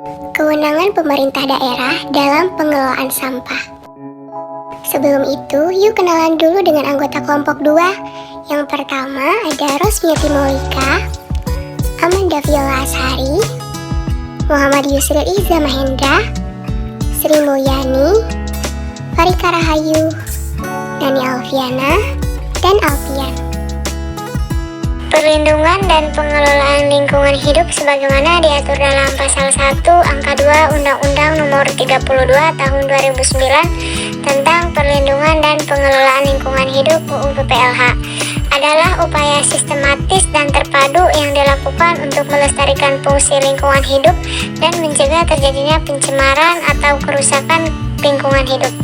Kewenangan pemerintah daerah dalam pengelolaan sampah. Sebelum itu, yuk kenalan dulu dengan anggota kelompok 2. Yang pertama ada Rosmiati Maulika, Amanda Viola Ashari, Muhammad Yusril Iza Mahendra, Sri Mulyani, Farika Rahayu, Dani Alfiana, dan Alfian. Perlindungan dan pengelolaan lingkungan hidup sebagaimana diatur dalam Pasal 1 Angka 2 Undang-Undang Nomor 32 Tahun 2009 tentang Perlindungan dan Pengelolaan Lingkungan Hidup UU PPLH adalah upaya sistematis dan terpadu yang dilakukan untuk melestarikan fungsi lingkungan hidup dan mencegah terjadinya pencemaran atau kerusakan lingkungan hidup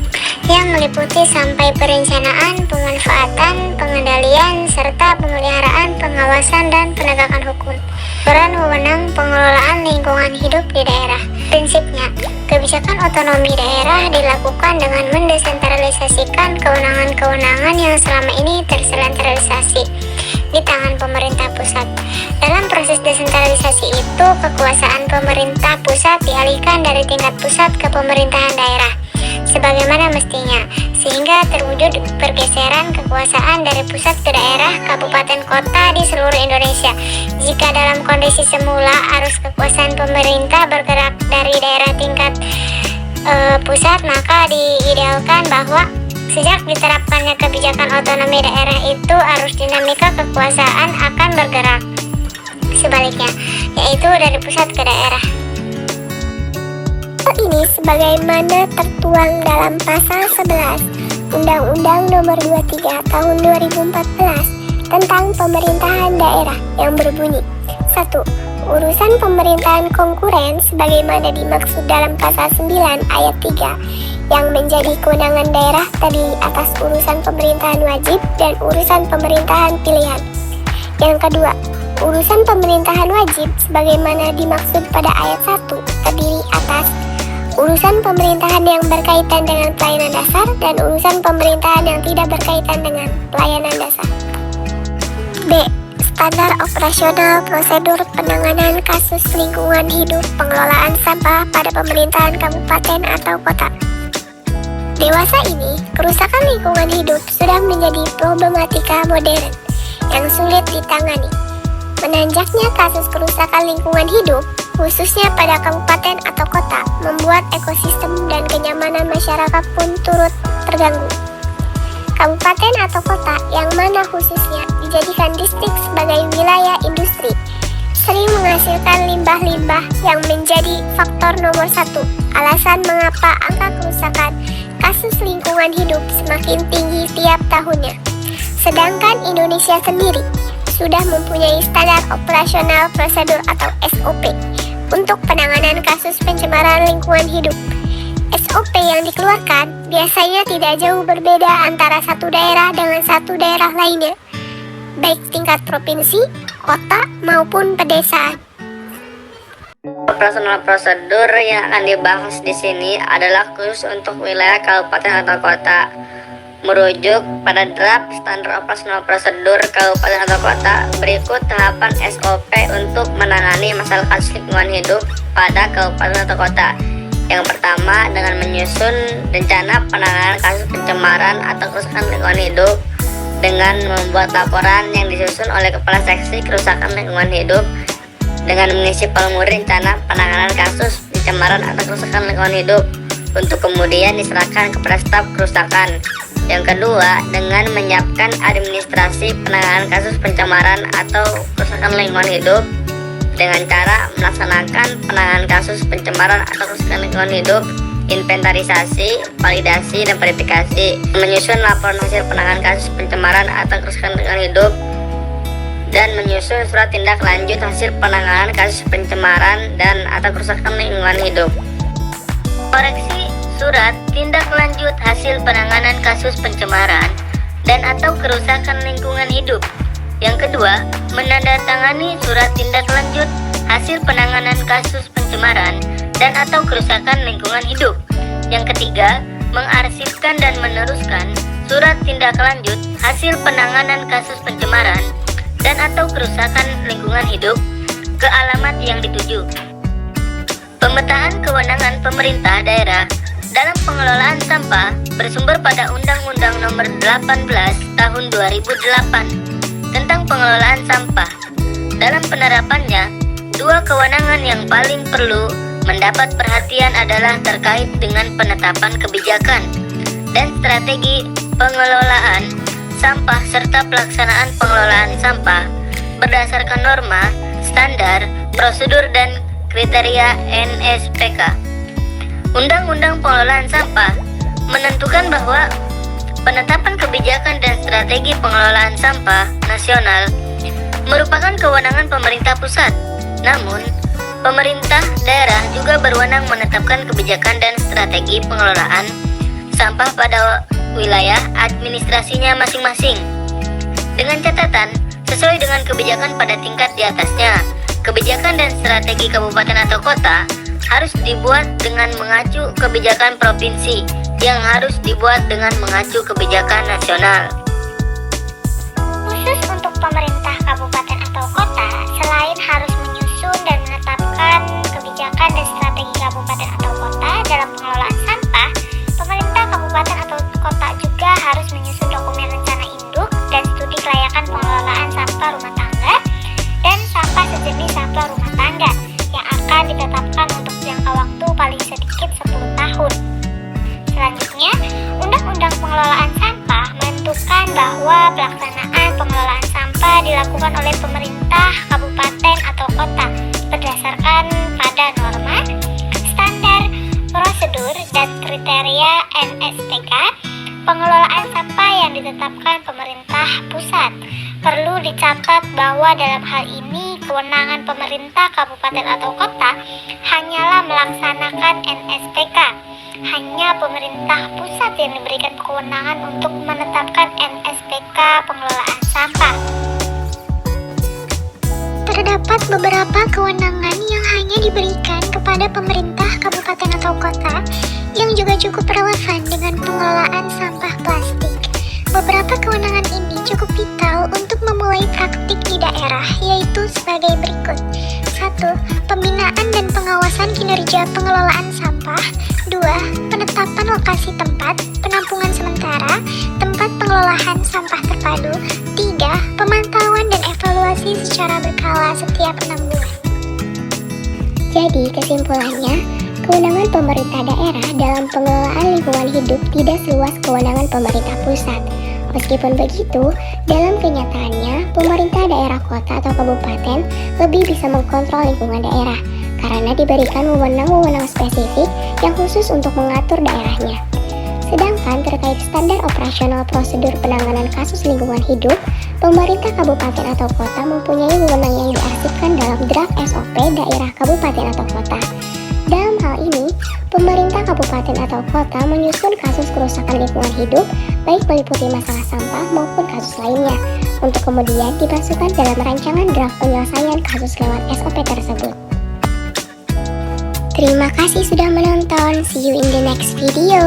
yang meliputi sampai perencanaan, pemanfaatan, pengendalian, serta pemeliharaan, pengawasan, dan penegakan hukum. Peran wewenang pengelolaan lingkungan hidup di daerah. Prinsipnya, kebijakan otonomi daerah dilakukan dengan mendesentralisasikan kewenangan-kewenangan yang selama ini tersentralisasi di tangan pemerintah pusat. Dalam proses desentralisasi itu, kekuasaan pemerintah pusat dialihkan dari tingkat pusat ke pemerintahan daerah sebagaimana mestinya, sehingga terwujud pergeseran kekuasaan dari pusat ke daerah, kabupaten, kota di seluruh Indonesia. Jika dalam kondisi semula arus kekuasaan pemerintah bergerak dari daerah tingkat pusat, maka diidealkan bahwa sejak diterapkannya kebijakan otonomi daerah itu arus dinamika kekuasaan akan bergerak sebaliknya, yaitu dari pusat ke daerah. Ini sebagaimana tertuang dalam Pasal 11 Undang-Undang Nomor 23 Tahun 2014 tentang pemerintahan daerah yang berbunyi 1. Urusan pemerintahan konkuren sebagaimana dimaksud dalam Pasal 9 Ayat 3 yang menjadi kewenangan daerah terdiri atas urusan pemerintahan wajib dan urusan pemerintahan pilihan. Yang kedua, urusan pemerintahan wajib sebagaimana dimaksud pada ayat 1 terdiri atas urusan pemerintahan yang berkaitan dengan pelayanan dasar dan urusan pemerintahan yang tidak berkaitan dengan pelayanan dasar. B. Standar operasional prosedur penanganan kasus lingkungan hidup pengelolaan sampah pada pemerintahan kabupaten atau kota. Dewasa ini, kerusakan lingkungan hidup sudah menjadi problematika modern yang sulit ditangani. Menanjaknya kasus kerusakan lingkungan hidup, khususnya pada kabupaten atau kota, membuat ekosistem dan kenyamanan masyarakat pun turut terganggu. Kabupaten atau kota yang mana khususnya dijadikan distrik sebagai wilayah industri, sering menghasilkan limbah-limbah yang menjadi faktor nomor 1 alasan mengapa angka kerusakan kasus lingkungan hidup semakin tinggi tiap tahunnya. Sedangkan Indonesia sendiri sudah mempunyai standar operasional prosedur atau SOP untuk penanganan kasus pencemaran lingkungan hidup. SOP yang dikeluarkan biasanya tidak jauh berbeda antara satu daerah dengan satu daerah lainnya, baik tingkat provinsi, kota, maupun pedesaan. Operasional prosedur yang akan dibahas di sini adalah khusus untuk wilayah kabupaten atau kota. Merujuk pada draft standar operasional prosedur kabupaten atau kota, berikut tahapan SOP untuk menangani masalah kasus lingkungan hidup pada kabupaten atau kota. Yang pertama, dengan menyusun rencana penanganan kasus pencemaran atau kerusakan lingkungan hidup dengan membuat laporan yang disusun oleh Kepala Seksi Kerusakan Lingkungan Hidup dengan mengisi formulir rencana penanganan kasus pencemaran atau kerusakan lingkungan hidup untuk kemudian diserahkan kepada staf kerusakan. Yang kedua, dengan menyiapkan administrasi penanganan kasus pencemaran atau kerusakan lingkungan hidup dengan cara melaksanakan penanganan kasus pencemaran atau kerusakan lingkungan hidup, inventarisasi, validasi, dan verifikasi, menyusun laporan hasil penanganan kasus pencemaran atau kerusakan lingkungan hidup, dan menyusun surat tindak lanjut hasil penanganan kasus pencemaran dan atau kerusakan lingkungan hidup. Koreksi surat tindak lanjut hasil penanganan kasus pencemaran dan atau kerusakan lingkungan hidup. Yang kedua, menandatangani surat tindak lanjut hasil penanganan kasus pencemaran dan atau kerusakan lingkungan hidup. Yang ketiga, mengarsipkan dan meneruskan surat tindak lanjut hasil penanganan kasus pencemaran dan atau kerusakan lingkungan hidup ke alamat yang dituju. Pemetaan kewenangan pemerintah daerah dalam pengelolaan sampah bersumber pada Undang-Undang Nomor 18 Tahun 2008 tentang pengelolaan sampah. Dalam penerapannya, dua kewenangan yang paling perlu mendapat perhatian adalah terkait dengan penetapan kebijakan dan strategi pengelolaan sampah serta pelaksanaan pengelolaan sampah berdasarkan norma, standar, prosedur, dan kriteria NSPK. Undang-Undang Pengelolaan Sampah menentukan bahwa penetapan kebijakan dan strategi pengelolaan sampah nasional merupakan kewenangan pemerintah pusat. Namun, pemerintah daerah juga berwenang menetapkan kebijakan dan strategi pengelolaan sampah pada wilayah administrasinya masing-masing. Dengan catatan, sesuai dengan kebijakan pada tingkat di atasnya, kebijakan dan strategi kabupaten atau kota harus dibuat dengan mengacu kebijakan provinsi yang harus dibuat dengan mengacu kebijakan nasional. Khusus untuk pemerintah kabupaten atau kota, selain harus menyusun dan menetapkan kebijakan dan strategi kabupaten atau kota dalam pengelolaan sampah, pemerintah kabupaten atau kota juga harus menyusun dokumen rencana induk dan studi kelayakan pengelolaan sampah rumah tangga dan sampah sejenis sampah rumah tangga yang akan ditetapkan untuk jangka waktu paling sedikit 10 tahun. Selanjutnya, Undang-Undang Pengelolaan Sampah menentukan bahwa pelaksanaan pengelolaan sampah dilakukan oleh pemerintah kabupaten atau kota berdasarkan pada norma, standar, prosedur, dan kriteria NSPK pengelolaan sampah yang ditetapkan pemerintah pusat. Perlu dicatat bahwa dalam hal ini kewenangan pemerintah kabupaten atau kota hanyalah melaksanakan NSPK. Hanya pemerintah pusat yang diberikan kewenangan untuk menetapkan NSPK pengelolaan sampah. Terdapat beberapa kewenangan yang hanya diberikan kepada pemerintah kabupaten atau kota yang juga cukup relevan dengan pengelolaan sampah plastik. Beberapa kewenangan ini cukup vital untuk memulai praktik di daerah, yaitu sebagai berikut. 1. Pembinaan dan pengawasan kinerja pengelolaan sampah. 2. Penetapan lokasi tempat penampungan sementara, tempat pengelolaan sampah terpadu. 3. Pemantauan dan evaluasi secara berkala setiap 6 bulan. Jadi kesimpulannya, kewenangan pemerintah daerah dalam pengelolaan lingkungan hidup tidak seluas kewenangan pemerintah pusat. Meskipun begitu, dalam kenyataannya, pemerintah daerah kota atau kabupaten lebih bisa mengkontrol lingkungan daerah karena diberikan wewenang-wewenang spesifik yang khusus untuk mengatur daerahnya. Sedangkan terkait standar operasional prosedur penanganan kasus lingkungan hidup, pemerintah kabupaten atau kota mempunyai wewenang yang diarsipkan dalam draft SOP daerah kabupaten atau kota. Dalam hal ini, pemerintah kabupaten atau kota menyusun kasus kerusakan lingkungan hidup, baik meliputi masalah sampah maupun kasus lainnya, untuk kemudian dimasukkan dalam rancangan draft penyelesaian kasus lewat SOP tersebut. Terima kasih sudah menonton, see you in the next video.